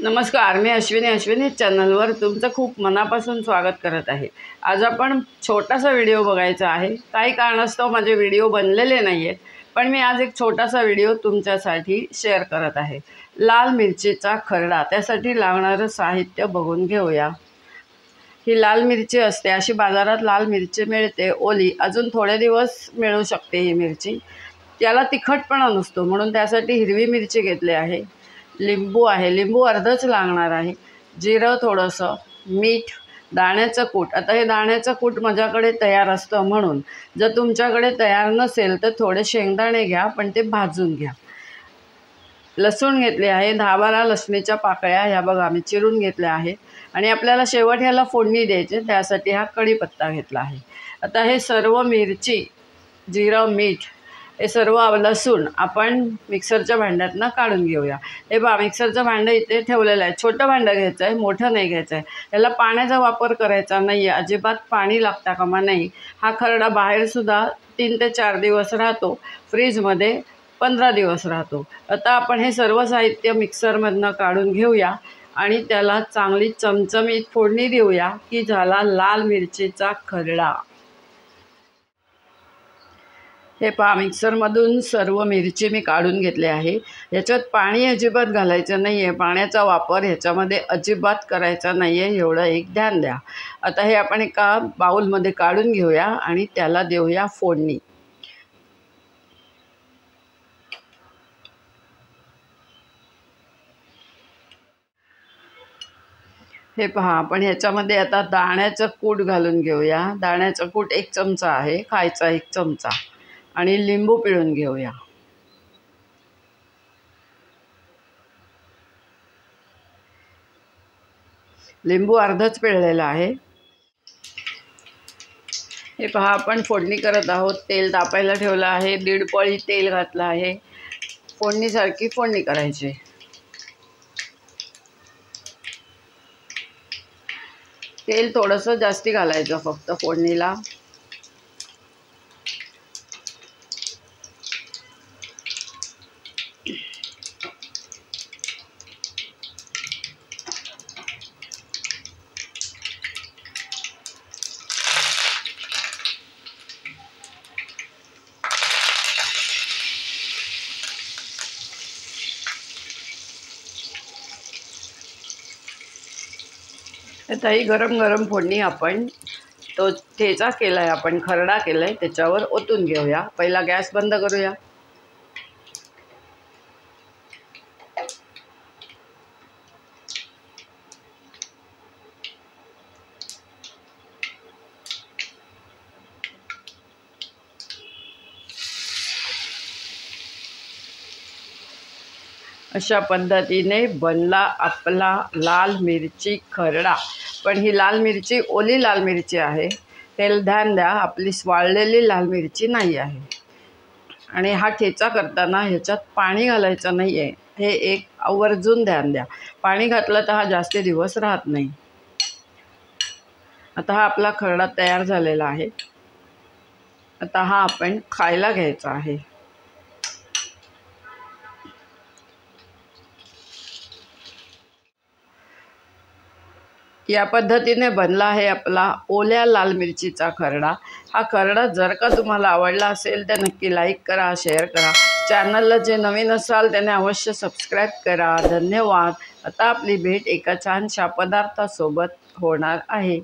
नमस्कार, मी अश्विनी चॅनलवर तुमचं खूप मनापासून स्वागत करत आहे। आज आपण छोटासा व्हिडिओ बघायचा आहे। काही कारणास्तव माझे व्हिडिओ बनलेले नाही आहेत, पण मी आज एक छोटासा व्हिडिओ तुमच्यासाठी शेअर करत आहे। लाल मिरचीचा खरडा, त्यासाठी लागणारं साहित्य बघून घेऊया। ही लाल मिरची असते, अशी बाजारात लाल मिरची मिळते ओली, अजून थोडे दिवस मिळू शकते ही मिरची। त्याला तिखटपणा नसतो, म्हणून त्यासाठी हिरवी मिरची घेतली आहे। लिंबू आहे, लिंबू अर्धच लागणार आहे। जिरं थोडंसं, मीठ, दाण्याचं कूट। आता हे दाण्याचं कूट माझ्याकडे तयार असतं, म्हणून जर तुमच्याकडे तयार नसेल तर थोडे शेंगदाणे घ्या, पण ते भाजून घ्या। लसूण घेतले आहे, 10-12 लसणीच्या पाकळ्या ह्या बघा मी चिरून घेतल्या आहेत। आणि आपल्याला शेवट ह्याला फोडणी द्यायची, त्यासाठी हा कढीपत्ता घेतला आहे। आता हे सर्व मिरची, जिरं, मीठ, हे सर्व लसूण आपण मिक्सरच्या भांड्यातनं काढून घेऊया। हे बघा मिक्सरचं भांडं इथे ठेवलेलं आहे। छोटं भांडं घ्यायचं आहे, मोठं नाही घ्यायचं आहे। याला पाण्याचा वापर करायचा नाही आहे, अजिबात पाणी लागता कामा नाही। हा खरडा बाहेरसुद्धा 3 ते 4 दिवस राहतो, फ्रीजमध्ये 15 दिवस राहतो। आता आपण हे सर्व साहित्य मिक्सरमधनं काढून घेऊया आणि त्याला चांगली चमचमीत फोडणी देऊया की झाला लाल मिरचीचा खरडा। हे पहा, मिक्सरमधून सर्व मिरची मी काढून घेतले आहे। याच्यात पाणी अजिबात घालायचं नाही आहे, पाण्याचा वापर ह्याच्यामध्ये अजिबात करायचा नाही आहे, एवढं एक ध्यान द्या। आता हे आपण एका बाउलमध्ये काढून घेऊया आणि त्याला देऊया फोडणी। हे पहा, आपण ह्याच्यामध्ये आता दाण्याचं कूट घालून घेऊया। दाण्याचं कूट 1 चमचा आहे, खायचा 1 चमचा, आणि लिंबू पिळून घेऊया। लिंबू अर्धच पिळलेला आहे। हे पहा, आपण फोडणी करत आहोत। तेल तापायला ठेवलं आहे, 1.5 पळी तेल घातलं आहे। फोडणीसारखी फोडणी करायची। तेल थोडंसं जास्ती घालायचं फक्त फोडणीला। आता ही गरम गरम फोडणी आपण तो ठेचा केला आहे, आपण खरडा केला आहे, त्याच्यावर ओतून घेऊया। पहिला गॅस बंद करूया। अशा पद्धतीने बनला आपला लाल मिरची खरडा। पण ही लाल मिरची ओली लाल मिरची आहे, त्याला ध्यान द्या, आपली वाळलेली लाल मिरची नाही आहे। आणि हा ठेचा करताना ह्याच्यात पाणी घालायचं नाही आहे, हे एक आवर्जून ध्यान द्या। पाणी घातलं तर हा जास्त दिवस राहत नाही। आता हा आपला खरडा तयार झालेला आहे। आता हा आपण खायला घ्यायचा आहे। या पद्धतीने बनला आहे आपला ओल्या लाल मिरचीचा खरडा। हा खरडा जर का तुम्हाला आवडला असेल तर नक्की लाईक करा, शेअर करा। चॅनलला जे नवीन असाल त्याने अवश्य सबस्क्राईब करा। धन्यवाद। आता आपली भेट एका छानशा पदार्थासोबत होणार आहे।